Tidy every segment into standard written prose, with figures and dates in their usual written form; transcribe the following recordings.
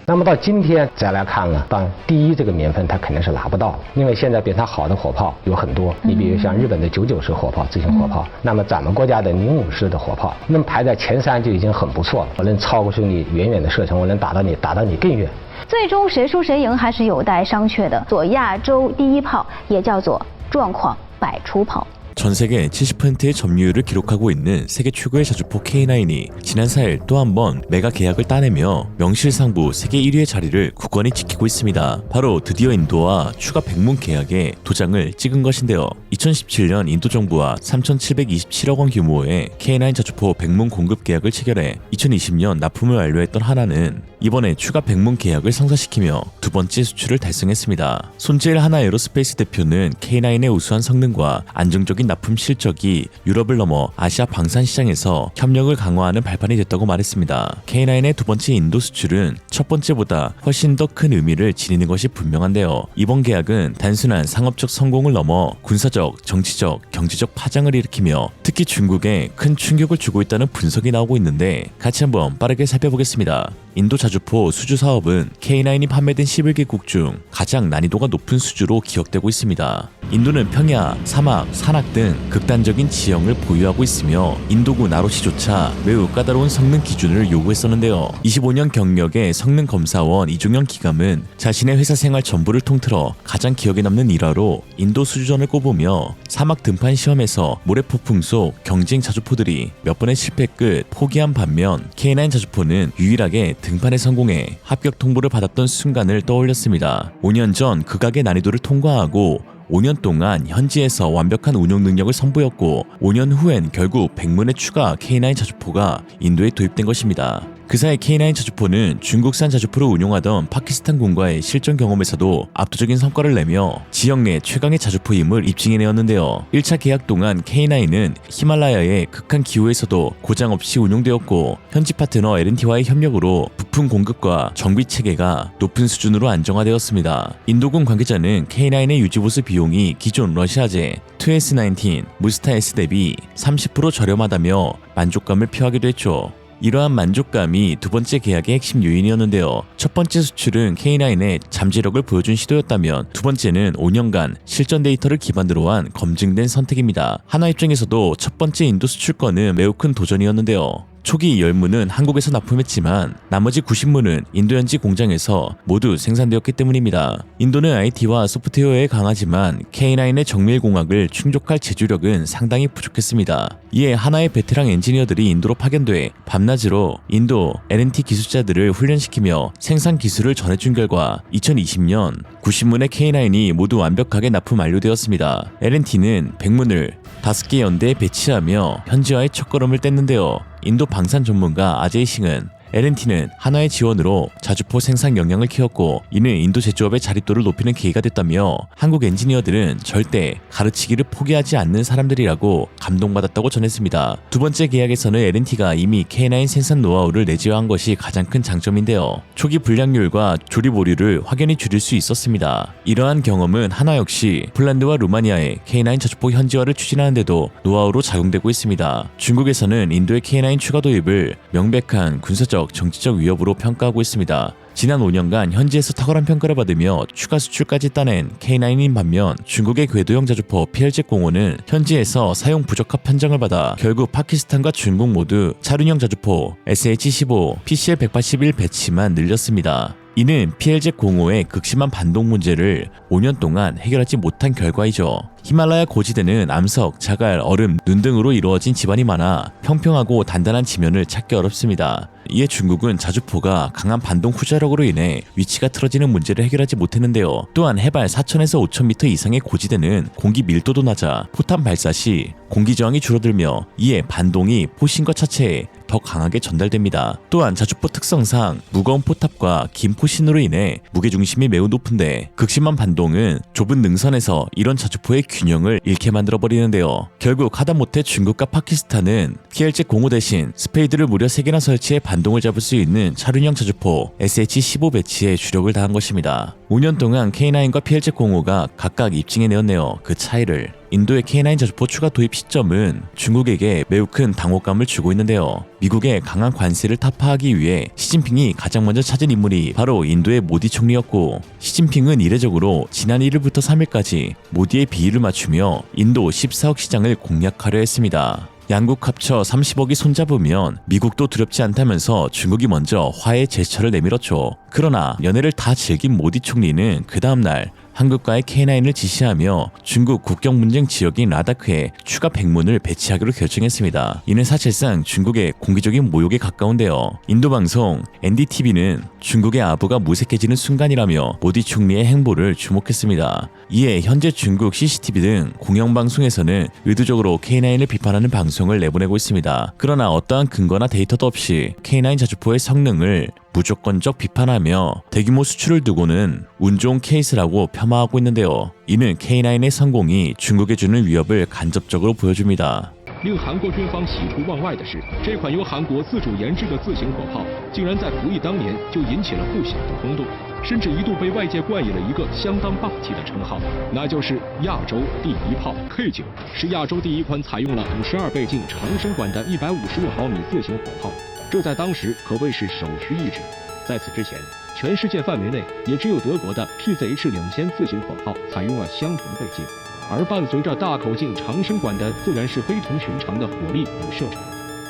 那么到今天再来看呢，当然第一这个年份它肯定是拿不到，因为现在比它好的火炮有很多，你比如像日本的99式火炮、自行火炮，那么咱们国家的05式的火炮，能排在前3就已经很不错了。我能超过你远远的射程，我能打到你更远。最终谁输谁赢还是有待商榷的。做亚洲第一炮，也叫做状况百出炮。 전 세계 70%의 점유율을 기록하고 있는 세계 최고의 자주포 K9이 지난 4일 또 한 번 메가 계약을 따내며 명실상부 세계 1위의 자리를 굳건히 지키고 있습니다. 바로 드디어 인도와 추가 백문 계약에 도장을 찍은 것인데요. 2017년 인도 정부와 3,727억 원 규모의 K9 자주포 백문 공급 계약을 체결해 2020년 납품을 완료했던 하나는 이번에 추가 백문 계약을 성사시키며 두 번째 수출을 달성했습니다. 손재일 하나에로스페이스 대표는 K9의 우수한 성능과 안정적인 납품 실적이 유럽을 넘어 아시아 방산 시장에서 협력을 강화하는 발판이 됐다고 말했습니다. K9의 두 번째 인도 수출은 첫 번째보다 훨씬 더 큰 의미를 지니는 것이 분명한데요. 이번 계약은 단순한 상업적 성공을 넘어 군사적, 정치적, 경제적 파장을 일으키며 특히 중국에 큰 충격을 주고 있다는 분석이 나오고 있는데 같이 한번 빠르게 살펴보겠습니다. 인도 자주포 수주 사업은 K9이 판매된 11개국 중 가장 난이도가 높은 수주로 기억되고 있습니다. 인도는 평야, 사막, 산악 등 극단적인 지형을 보유하고 있으며 인도군 ROC조차 매우 까다로운 성능 기준을 요구했었는데요. 25년 경력의 성능 검사원 이종영 기감은 자신의 회사 생활 전부를 통틀어 가장 기억에 남는 일화로 인도 수주전을 꼽으며 사막 등판 시험에서 모래폭풍 속 경쟁 자주포들이 몇 번의 실패 끝 포기한 반면 K9 자주포는 유일하게 등판에 성공해 합격 통보를 받았던 순간을 떠올렸습니다. 5년 전 극악의 난이도를 통과하고 5년 동안 현지에서 완벽한 운용 능력을 선보였고 5년 후엔 결국 백문의 추가 K9 자주포가 인도에 도입된 것입니다. 그 사이 K9 자주포는 중국산 자주포를 운용하던 파키스탄군과의 실전 경험에서도 압도적인 성과를 내며 지역 내 최강의 자주포임을 입증해내었는데요. 1차 계약 동안 K9은 히말라야의 극한 기후에서도 고장 없이 운용되었고 현지 파트너 L&T와의 협력으로 부품 공급과 정비 체계가 높은 수준으로 안정화되었습니다. 인도군 관계자는 K9의 유지보수 비용이 기존 러시아제 2S19 무스타 S 대비 30% 저렴하다며 만족감을 표하기도 했죠. 이러한 만족감이 두 번째 계약의 핵심 요인이었는데요. 첫 번째 수출은 K9의 잠재력을 보여준 시도였다면 두 번째는 5년간 실전 데이터를 기반으로 한 검증된 선택입니다. 하나 입장에서도 첫 번째 인도 수출권은 매우 큰 도전이었는데요. 초기 10문은 한국에서 납품했지만 나머지 90문은 인도 현지 공장에서 모두 생산되었기 때문입니다. 인도는 IT와 소프트웨어에 강하지만 K9의 정밀공학을 충족할 제조력은 상당히 부족했습니다. 이에 하나의 베테랑 엔지니어들이 인도로 파견돼 밤낮으로 인도 L&T 기술자들을 훈련시키며 생산 기술을 전해준 결과 2020년 90문의 K9이 모두 완벽하게 납품 완료되었습니다. L&T는 100문을 5개 연대에 배치하며 현지화의 첫걸음을 뗐는데요. 인도 방산 전문가 아제이 싱은 L&T는 한화의 지원으로 자주포 생산 역량을 키웠고 이는 인도 제조업의 자립도를 높이는 계기가 됐다며 한국 엔지니어들은 절대 가르치기를 포기하지 않는 사람들이라고 감동받았다고 전했습니다. 두 번째 계약에서는 L&T가 이미 K9 생산 노하우를 내재화한 것이 가장 큰 장점인데요. 초기 불량률과 조립 오류를 확연히 줄일 수 있었습니다. 이러한 경험은 한화 역시 폴란드와 루마니아의 K9 자주포 현지화를 추진하는 데도 노하우로 작용되고 있습니다. 중국에서는 인도의 K9 추가 도입을 명백한 군사적 정치적 위협으로 평가하고 있습니다. 지난 5년간 현지에서 탁월한 평가를 받으며 추가 수출까지 따낸 K9인 반면 중국의 궤도형 자주포 PLZ-05는 현지에서 사용 부적합 판정을 받아 결국 파키스탄과 중국 모두 차륜형 자주포 SH-15 PCL-181 배치만 늘렸습니다. 이는 PLZ-05의 극심한 반동 문제를 5년 동안 해결하지 못한 결과이죠. 히말라야 고지대는 암석, 자갈, 얼음, 눈 등으로 이루어진 지반이 많아 평평하고 단단한 지면을 찾기 어렵습니다. 이에 중국은 자주포가 강한 반동 후자력으로 인해 위치가 틀어지는 문제를 해결하지 못했는데요. 또한 해발 4,000에서 5,000m 이상의 고지대는 공기 밀도도 낮아 포탄 발사 시 공기 저항이 줄어들며 이에 반동이 포신과 차체에 더 강하게 전달됩니다. 또한 자주포 특성상 무거운 포탑과 긴 포신으로 인해 무게중심이 매우 높은데 극심한 반동은 좁은 능선에서 이런 자주포의 균형을 잃게 만들어버리는데요. 결국 하다못해 중국과 파키스탄은 PLZ-05 대신 스페이드를 무려 3개나 설치해 반동을 잡을 수 있는 차륜형 자주포 SH-15 배치에 주력을 다한 것입니다. 5년 동안 K9과 PLZ-05가 각각 입증해내었네요. 그 차이를. 인도의 K9 자주포 추가 도입 시점은 중국에게 매우 큰 당혹감을 주고 있는데요. 미국의 강한 관세를 타파하기 위해 시진핑이 가장 먼저 찾은 인물이 바로 인도의 모디 총리였고, 시진핑은 이례적으로 지난 1일부터 3일까지 모디의 비위를 맞추며 인도 14억 시장을 공략하려 했습니다. 양국 합쳐 30억이 손잡으면 미국도 두렵지 않다면서 중국이 먼저 화해 제스처를 내밀었죠. 그러나 연애를 다 즐긴 모디 총리는 그 다음날 한국과의 K9을 지시하며 중국 국경 분쟁 지역인 라다크에 추가 백문을 배치하기로 결정했습니다. 이는 사실상 중국의 공개적인 모욕에 가까운데요. 인도 방송 NDTV는 중국의 아부가 무색해지는 순간이라며 모디 총리의 행보를 주목했습니다. 이에 현재 중국 CCTV 등 공영방송에서는 의도적으로 K9을 비판하는 방송을 내보내고 있습니다. 그러나 어떠한 근거나 데이터도 없이 K9 자주포의 성능을 무조건적 비판하며 대규모 수출을 두고는 운 좋은 케이스라고 폄하하고 있는데요. 이는 K9의 성공이 중국에 주는 위협을 간접적으로 보여줍니다. 令韩国军方喜出望外的是，这款由韩国自主研制的自行火炮，竟然在服役当年就引起了不小的轰动，甚至一度被外界冠以了一个相当霸气的称号，那就是亚洲第一炮。K9是亚洲第一款采用了52倍镜长身管的155毫米自行火炮，这在当时可谓是首屈一指。在此之前，全世界范围内也只有德国的 PZH 领先自行火炮采用了相同倍镜。 而伴随着大口径长身管的，自然是非同寻常的火力与射程。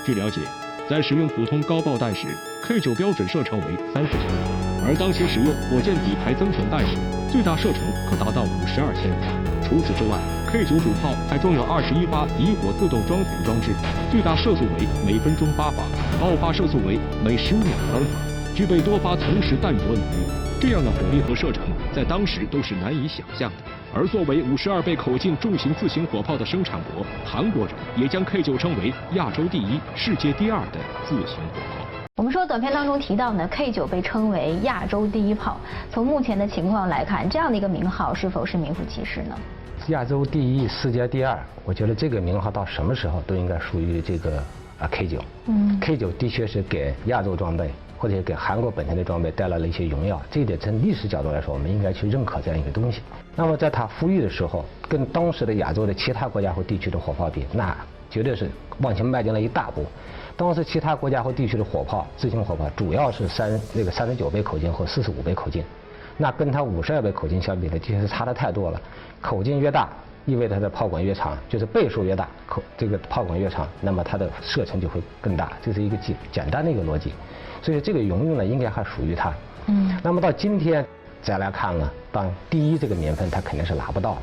据了解，在使用普通高爆弹时 ，K9 标准射程为30千米，而当其使用火箭底盘增程弹时，最大射程可达到52千米。除此之外 ，K9 主炮还装有21发敌火自动装填装置，最大射速为每分钟8发，爆发射速为每15秒3发，具备多发同时弹着能力。这样的火力和射程，在当时都是难以想象的。 而作为52倍口径重型自行火炮的生产国，韩国人也将 K9称为亚洲第一、世界第二的自行火炮。我们说短片当中提到呢 ，K9被称为亚洲第一炮。从目前的情况来看，这样的一个名号是否是名副其实呢？亚洲第一、世界第二，我觉得这个名号到什么时候都应该属于这个K9。K9的确是给亚洲装备。 或者给韩国本身的装备带来了一些荣耀，这一点从历史角度来说，我们应该去认可这样一个东西。那么在它服役的时候，跟当时的亚洲的其他国家或地区的火炮比，那绝对是往前迈进了一大步。当时其他国家或地区的火炮，自行火炮主要是39倍口径或45倍口径，那跟它52倍口径相比呢，的确是差得太多了。口径越大，意味着它的炮管越长，就是倍数越大，这个炮管越长，那么它的射程就会更大，这是一个简单的一个逻辑。 所以这个荣誉呢，应该还属于他。那么到今天再来看呢，当然第一这个年份他肯定是拿不到了，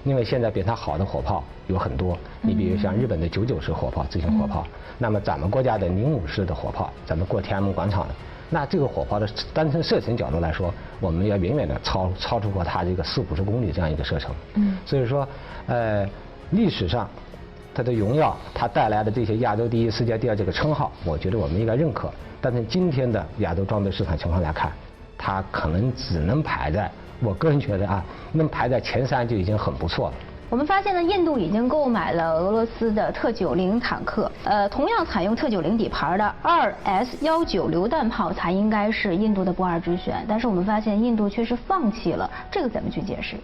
因为现在比它好的火炮有很多。你比如像日本的99式火炮、自行火炮，那么咱们国家的05式的火炮，咱们过天安门广场的，那这个火炮的单从射程角度来说，我们要远远的超出过它这个40-50公里这样一个射程。所以说，历史上。 它的荣耀，它带来的这些亚洲第一、世界第二这个称号，我觉得我们应该认可。但是今天的亚洲装备市场情况来看，它可能只能排在，我个人觉得啊，能排在前3就已经很不错了。我们发现呢，印度已经购买了俄罗斯的特90坦克，同样采用特90底盘的2S19榴弹炮才应该是印度的不二之选，但是我们发现印度却是放弃了，这个怎么去解释？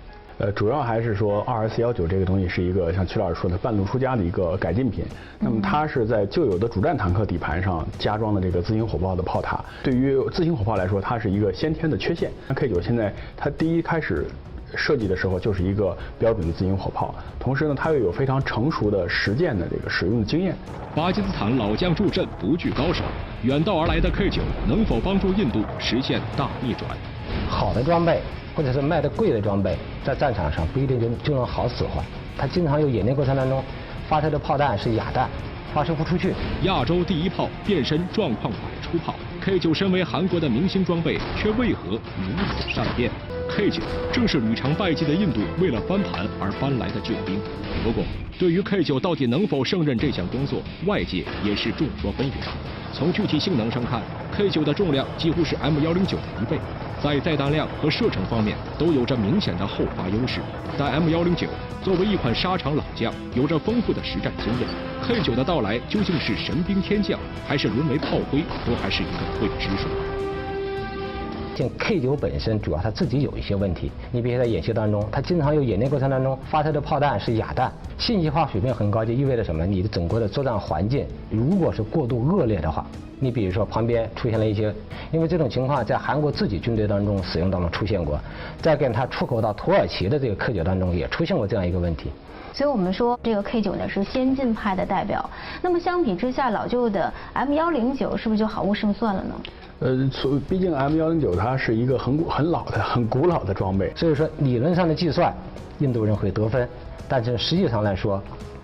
主要还是说 2S19这个东西是一个像曲老师说的半路出家的一个改进品。那么它是在旧有的主战坦克底盘上加装了这个自行火炮的炮塔。对于自行火炮来说，它是一个先天的缺陷。K9现在它第一开始设计的时候就是一个标准的自行火炮，同时呢，它又有非常成熟的实践的这个使用的经验。巴基斯坦老将助阵，不惧高手，远道而来的 K9能否帮助印度实现大逆转？好的装备。 或者是卖的贵的装备，在战场上不一定就能好使唤。它经常有演练过程当中，发射的炮弹是哑弹，发射不出去。亚洲第一炮变身状况百出炮 ，K9身为韩国的明星装备，却为何如此善变 ？K9正是屡尝败绩的印度为了翻盘而搬来的救兵。不过，对于 K9到底能否胜任这项工作，外界也是众说纷纭。从具体性能上看 ，K9的重量几乎是 M109的1倍。 在载弹量和射程方面都有着明显的后发优势，但 M109作为一款沙场老将，有着丰富的实战经验。K9的到来究竟是神兵天降，还是沦为炮灰，都还是一个未知数。像 K9本身主要它自己有一些问题，你比如在演习当中，它经常有演练过程当中发射的炮弹是哑弹，信息化水平很高，就意味着什么？你的整个的作战环境如果是过度恶劣的话，你比如说旁边出现了一些，因为这种情况在韩国自己军队当中使用当中出现过，在跟它出口到土耳其的这个K9当中也出现过这样一个问题。所以我们说这个K9呢是先进派的代表。那么相比之下，老旧的M109是不是就好物胜算了呢？毕竟 M109它是一个很老的、很古老的装备，所以说理论上的计算，印度人会得分，但是实际上来说，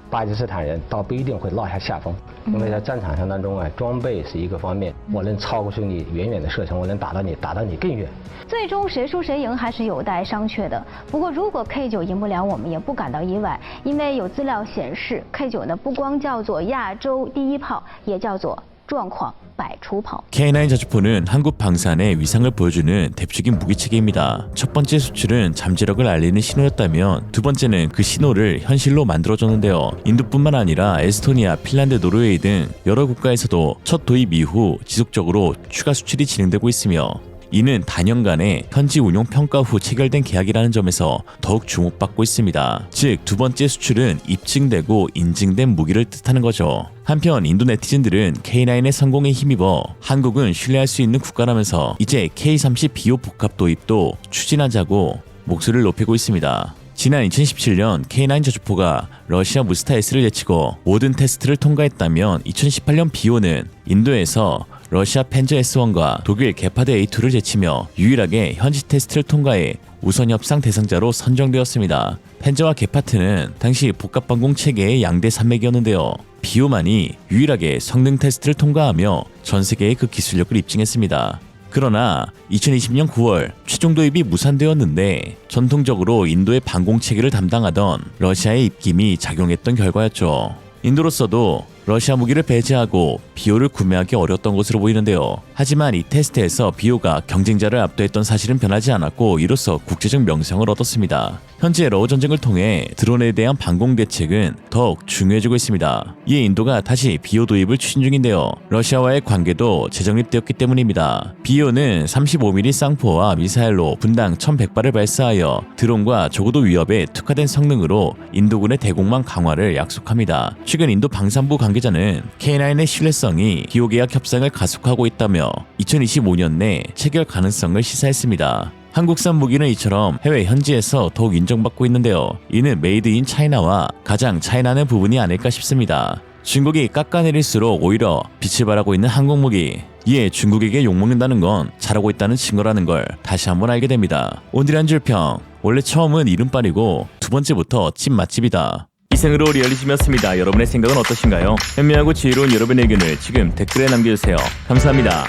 巴基斯坦人倒不一定会落下下风，因为在战场上当中啊，装备是一个方面，我能超过你远远的射程，我能打到你更远。最终谁输谁赢还是有待商榷的。不过如果K9赢不了，我们也不感到意外，因为有资料显示，K9呢不光叫做亚洲第一炮，也叫做状况百出炮。 K9 자주포는 한국 방산의 위상을 보여주는 대표적인 무기체계입니다. 첫 번째 수출은 잠재력을 알리는 신호였다면 두 번째는 그 신호를 현실로 만들어줬는데요. 인도뿐만 아니라 에스토니아, 핀란드, 노르웨이 등 여러 국가에서도 첫 도입 이후 지속적으로 추가 수출이 진행되고 있으며 이는 단연간의 현지 운용 평가 후 체결된 계약이라는 점에서 더욱 주목받고 있습니다. 즉, 두 번째 수출은 입증되고 인증된 무기를 뜻하는 거죠. 한편 인도 네티즌들은 K9의 성공에 힘입어 한국은 신뢰할 수 있는 국가라면서 이제 K30 비호 복합 도입도 추진하자고 목소리를 높이고 있습니다. 지난 2017년 K9 저주포가 러시아 무스타 S를 제치고 모든 테스트를 통과했다면 2018년 비호는 인도에서 러시아 펜저 S1과 독일 게파드 A2를 제치며 유일하게 현지 테스트를 통과해 우선 협상 대상자로 선정되었습니다. 펜저와 게파트는 당시 복합방공 체계의 양대 산맥이었는데요. 비호만이 유일하게 성능 테스트를 통과하며 전 세계에 그 기술력을 입증했습니다. 그러나 2020년 9월 최종 도입이 무산되었는데 전통적으로 인도의 방공 체계를 담당하던 러시아의 입김이 작용했던 결과였죠. 인도로서도 러시아 무기를 배제하고 비호를 구매하기 어려웠던 것으로 보이는데요. 하지만 이 테스트에서 비호가 경쟁자를 압도했던 사실은 변하지 않았고 이로써 국제적 명성을 얻었습니다. 현재 러우 전쟁을 통해 드론에 대한 방공 대책은 더욱 중요해지고 있습니다. 이에 인도가 다시 비호 도입을 추진 중인데요. 러시아와의 관계도 재정립되었기 때문입니다. 비호는 35mm 쌍포와 미사일로 분당 1100발을 발사하여 드론과 저고도 위협에 특화된 성능으로 인도군의 대공망 강화를 약속합니다. 최근 인도 방산부 관계자는 K9의 신뢰성이 비호 계약 협상을 가속하고 있다며 2025년 내 체결 가능성을 시사했습니다. 한국산 무기는 이처럼 해외 현지에서 더욱 인정받고 있는데요. 이는 메이드 인 차이나와 가장 차이나는 부분이 아닐까 싶습니다. 중국이 깎아내릴수록 오히려 빛을 발하고 있는 한국 무기. 이에 중국에게 욕먹는다는 건 잘하고 있다는 증거라는 걸 다시 한번 알게 됩니다. 오늘의 한 줄 평. 원래 처음은 이름빨이고 두 번째부터 찐 맛집이다. 이생으로 리얼리즘이었습니다. 여러분의 생각은 어떠신가요? 현명하고 지혜로운 여러분의 의견을 지금 댓글에 남겨주세요. 감사합니다.